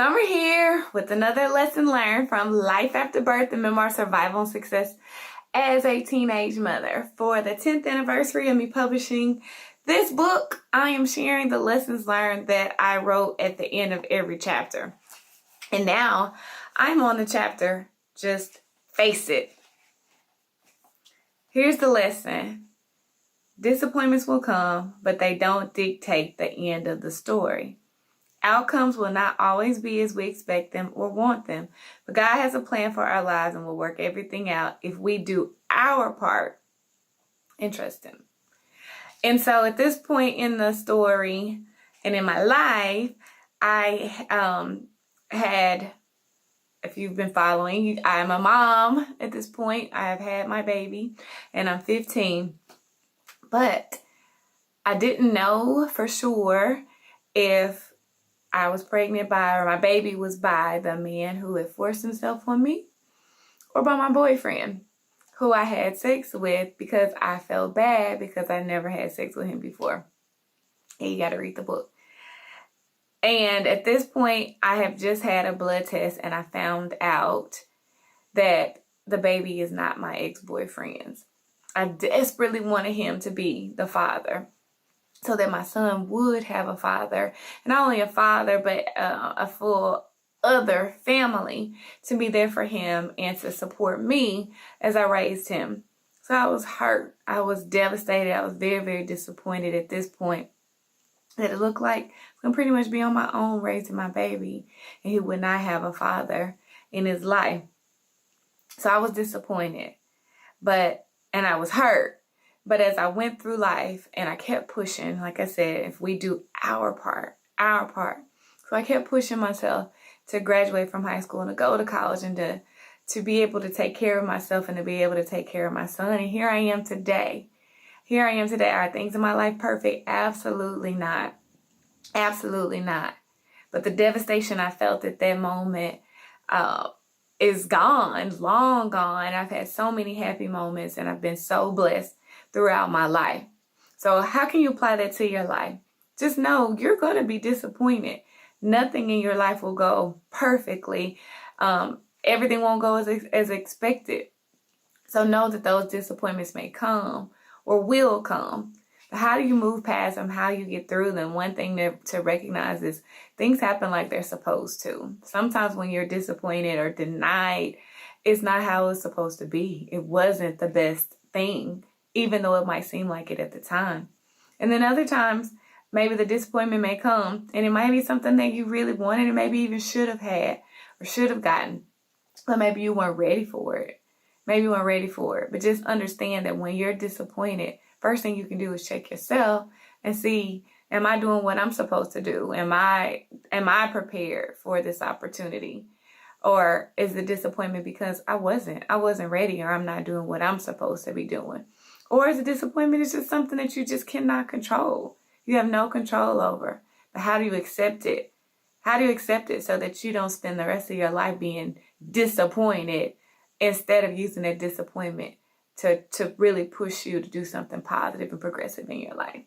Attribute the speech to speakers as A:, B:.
A: Summer here with another lesson learned from Life After Birth and Memoir, Survival and Success as a Teenage Mother. For the 10th anniversary of me publishing this book, I am sharing the lessons learned that I wrote at the end of every chapter. And now I'm on the chapter, Just Face It. Here's the lesson. Disappointments will come, but they don't dictate the end of the story. Outcomes will not always be as we expect them or want them, but God has a plan for our lives and will work everything out if we do our part and trust Him. And so at this point in the story and in my life, I had, if you've been following, I'm a mom at this point. I have had my baby and I'm 15, but I didn't know for sure if I was pregnant by, or my baby was by, the man who had forced himself on me, or by my boyfriend who I had sex with because I felt bad because I never had sex with him before. And you got to read the book. And at this point, I have just had a blood test and I found out that the baby is not my ex-boyfriend's. I desperately wanted him to be the father, so that my son would have a father, and not only a father, but a full other family to be there for him and to support me as I raised him. So I was hurt. I was devastated. I was very, very disappointed at this point that it looked like I was going to pretty much be on my own raising my baby, and he would not have a father in his life. So I was disappointed, and I was hurt. But as I went through life and I kept pushing, like I said, if we do our part. So I kept pushing myself to graduate from high school and to go to college and to be able to take care of myself and to be able to take care of my son. And here I am today. Are things in my life perfect? Absolutely not. Absolutely not. But the devastation I felt at that moment is gone, long gone. I've had so many happy moments and I've been so blessed throughout my life. So how can you apply that to your life? Just know you're going to be disappointed. Nothing in your life will go perfectly. Everything won't go as expected. So know that those disappointments may come or will come. But how do you move past them? How you get through them? One thing to recognize is things happen like they're supposed to. Sometimes when you're disappointed or denied, it's not how it's supposed to be. It wasn't the best thing, even though it might seem like it at the time. And then other times, maybe the disappointment may come and it might be something that you really wanted and maybe even should have had or should have gotten. But maybe you weren't ready for it. But just understand that when you're disappointed, first thing you can do is check yourself and see, am I doing what I'm supposed to do? Am I prepared for this opportunity? Or is the disappointment because I wasn't ready, or I'm not doing what I'm supposed to be doing? Or is the disappointment is just something that you just cannot control? You have no control over. But how do you accept it? How do you accept it so that you don't spend the rest of your life being disappointed instead of using that disappointment to really push you to do something positive and progressive in your life?